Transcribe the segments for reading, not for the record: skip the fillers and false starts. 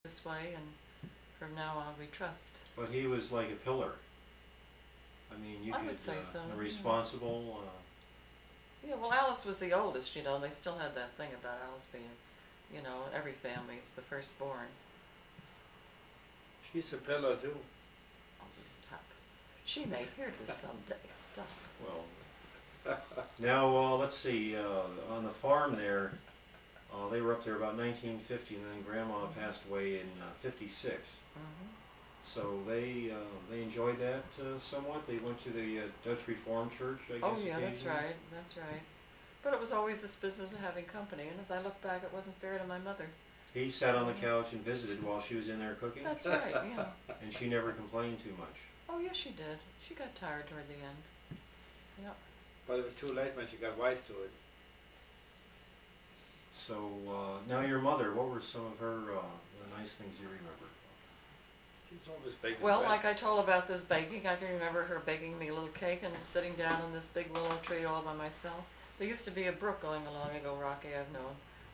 this way, and from now on we trust. But he was like a pillar. I mean, you I could would say so. responsible. Yeah, well, Alice was the oldest, you know, and they still had that thing about Alice being, you know, every family, the firstborn. She's a pillar too. Oh, stop. She may hear this someday. Stop. Well, now let's see. On the farm there, they were up there about 1950, and then Grandma passed away in '56. Mm-hmm. So they enjoyed that somewhat. They went to the Dutch Reformed Church, I guess. Oh yeah, that's occasionally. right. That's right. But it was always this business of having company, and as I look back, it wasn't fair to my mother. He sat on the couch and visited while she was in there cooking. That's right. Yeah. And she never complained too much. Oh yes, she did. She got tired toward the end. Yep. But it was too late when she got wise to it. So now your mother, what were some of her the nice things you remember? She was always baking Well, bread. like I told about this baking, I can remember her baking me a little cake and sitting down on this big willow tree all by myself. There used to be a brook going along Eagle Rock Avenue.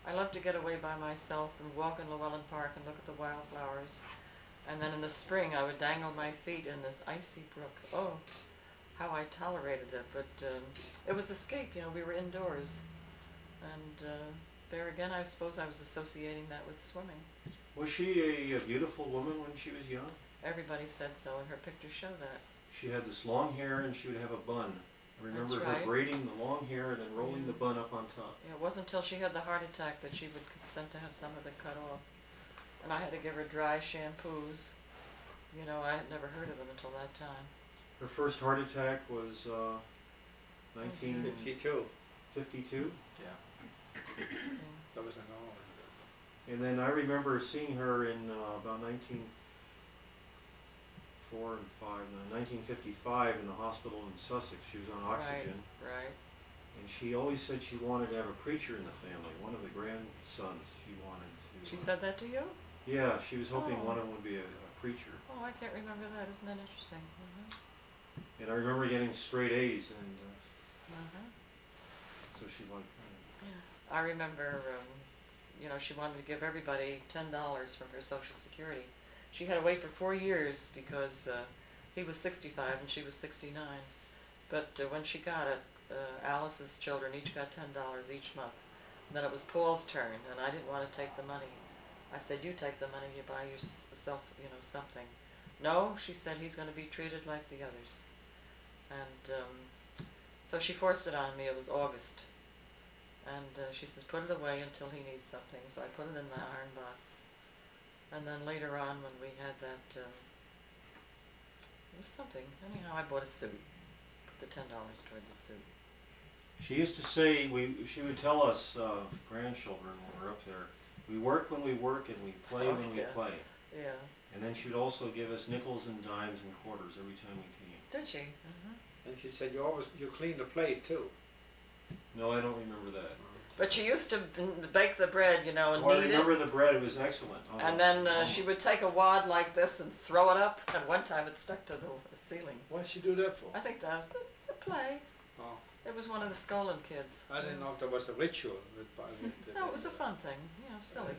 I loved to get away by myself and walk in Llewellyn Park and look at the wildflowers. And then in the spring, I would dangle my feet in this icy brook. Oh, how I tolerated it. But it was escape, you know, we were indoors. And there again, I suppose I was associating that with swimming. Was she a beautiful woman when she was young? Everybody said so, and her pictures show that. She had this long hair and she would have a bun. I remember That's her right. braiding the long hair and then rolling the bun up on top. Yeah, it wasn't until she had the heart attack that she would consent to have some of it cut off. And I had to give her dry shampoos. You know, I had never heard of them until that time. Her first heart attack was 1952. 52. Yeah. That was an all. And then I remember seeing her in about 1955 in the hospital in Sussex. She was on oxygen. Right. And she always said she wanted to have a preacher in the family. One of the grandsons she wanted to. She said that to you? Yeah, she was hoping Oh. one of them would be a preacher. Oh, I can't remember that. Isn't that interesting? Mm-hmm. And I remember getting straight A's, and Mm-hmm. so she liked that. Yeah. I remember, you know, she wanted to give everybody $10 from her Social Security. She had to wait for 4 years because he was 65 and she was 69. But when she got it, Alice's children each got $10 each month. And then it was Paul's turn, and I didn't want to take the money. I said, you take the money, you buy yourself, you know, something. No, she said, he's going to be treated like the others. And so she forced it on me. It was August. And she says, put it away until he needs something. So I put it in my iron box. And then later on, when we had that, it was something. Anyhow, I bought a suit. Put the $10 toward the suit. She used to say, she would tell us, grandchildren when we were up there, we work when we work and we play when we play. Yeah. And then she would also give us nickels and dimes and quarters every time we came. Did she? Mm-hmm. And she said you clean the plate too. No, I don't remember that. But she used to bake the bread, you know, and Oh, I knead remember it. the bread. It was excellent. Oh, And then she would take a wad like this and throw it up. And one time it stuck to the ceiling. What did she do that for? I think that the play. Oh, It was one of the Skolin kids. I didn't know if there was a ritual with No, it was a fun thing. You know, silly.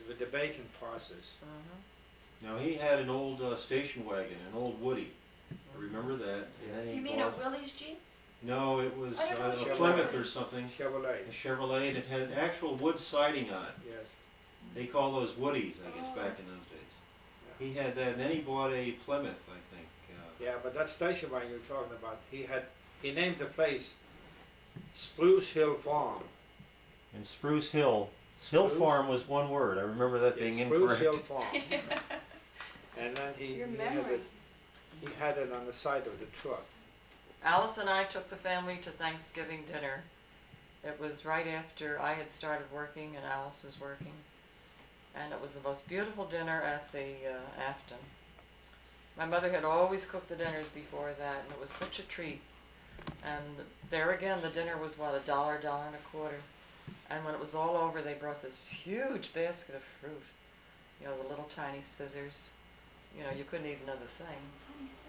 with the baking process. Uh-huh. Now he had an old station wagon, an old Woody. I remember that. And then he You mean a bought, Willie's Jeep? No, it was I don't know a what you Plymouth mean. or something. Chevrolet. A Chevrolet, and it had actual wood siding on it. Yes. They call those Woodies, I guess, back in those days. Yeah. He had that, and then he bought a Plymouth, I think. Yeah, but that station wagon you're talking about, he named the place Spruce Hill Farm. And Spruce Hill. Hill Spruce- Farm was one word. I remember that Yeah, being Spruce incorrect. Hill Farm. And then Your memory. he had it on the side of the truck. Alice and I took the family to Thanksgiving dinner. It was right after I had started working and Alice was working. And it was the most beautiful dinner at the Afton. My mother had always cooked the dinners before that, and it was such a treat. And there again, the dinner was, what, $1, $1.25. And when it was all over, they brought this huge basket of fruit. You know, the little tiny scissors. You know, you couldn't eat another thing. Tiny scissors.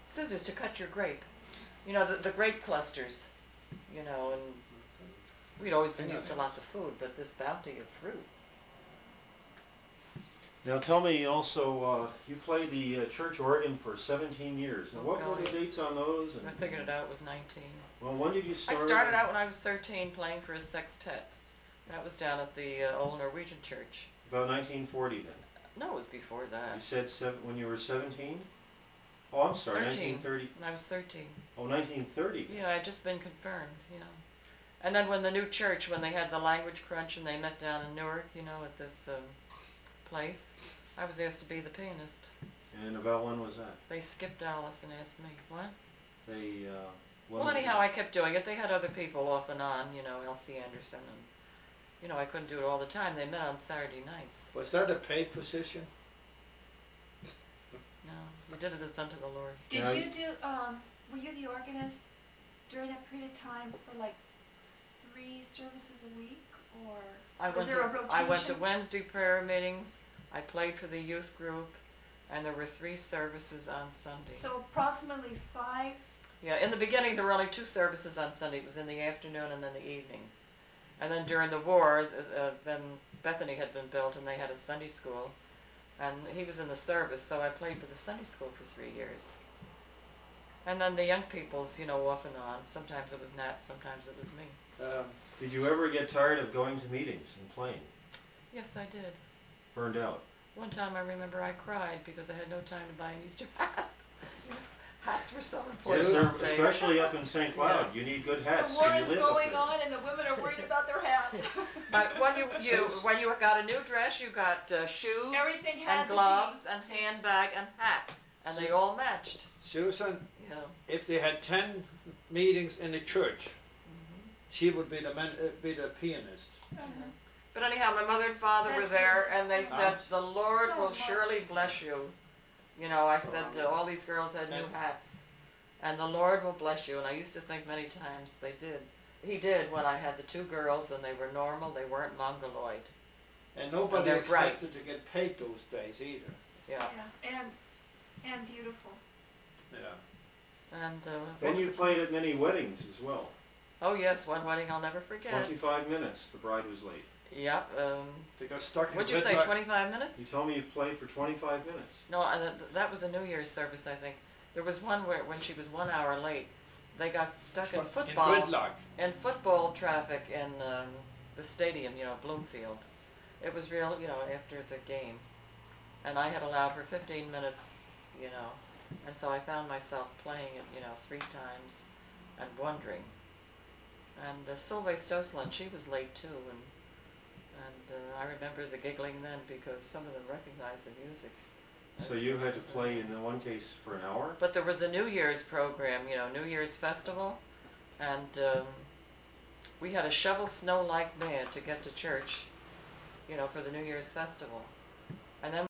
Scissors to cut your grape. You know, the grape clusters. You know, and we'd always been used to lots of food, but this bounty of fruit. Now tell me also, you played the church organ for 17 years. Now Oh, what were the golly. dates on those? And, I figured it out, it was 19. well, when did you I start? started out when I was 13 playing for a sextet. That was down at the old Norwegian church. About 1940 then. No, it was before You that. said when you were 17? Oh, I'm sorry, 13. 1930. When I was 13. Oh, 1930. Yeah, I'd just been confirmed, you know. And then when the new church, when they had the language crunch and they met down in Newark, you know, at this place, I was asked to be the pianist. And about when was that? They skipped Alice and asked me. What? They, when Well, was anyhow, it? I kept doing it. They had other people off and on, you know, Elsie Anderson, and, you know, I couldn't do it all the time. They met on Saturday nights. Was that a paid position? No, we did it as unto the Lord. Did Yeah, you do, were you the organist during that period of time for like 3 services a week, or was there a rotation? I went to Wednesday prayer meetings, I played for the youth group, and there were 3 services on Sunday. So approximately 5? Yeah, in the beginning there were only 2 services on Sunday. It was in the afternoon and then the evening. And then during the war, then Bethany had been built and they had a Sunday school. And he was in the service, so I played for the Sunday school for 3 years. And then the young people's, you know, off and on. Sometimes it was Nat, sometimes it was me. Did you ever get tired of going to meetings and playing? Yes, I did. Burned out? One time I remember I cried because I had no time to buy an Easter hat. Hats were so important Yes, those days. especially up in St. Cloud. You need good hats. The war and you is live up going there. on and the women are worried about their hats. But when you got a new dress, you got shoes Everything had and to gloves and handbag and hat, and they all matched. Susan, Yeah. if they had 10 meetings in the church, she would be the pianist. But anyhow, my mother and father were That's there, really and they so said, much. "The Lord So will much. surely bless you." You know, I said, all these girls had new hats, and the Lord will bless you. And I used to think many times they did. He did when I had the 2 girls, and they were normal. They weren't mongoloid. And nobody they're bright. expected to get paid those days either. Yeah. Yeah, and beautiful. Yeah. And what Then was you it? played at many weddings as well. Oh yes, one wedding I'll never forget. 25 minutes, the bride was late. Yep. They got stuck in What'd you say? gridlock. 25 minutes? You told me you played for 25 minutes. No, that was a New Year's service, I think. There was one where when she was 1 hour late, they got stuck in football. In gridlock. In football traffic in the stadium, you know, Bloomfield. It was real, you know, after the game. And I had allowed for 15 minutes, you know, and so I found myself playing it, you know, 3 times and wondering. And Solveig Stoslund, she was late too, and I remember the giggling then because some of them recognized the music. So you had to play in the one case for an hour? But there was a New Year's program, you know, New Year's festival, and we had to shovel snow like mad to get to church, you know, for the New Year's festival. And then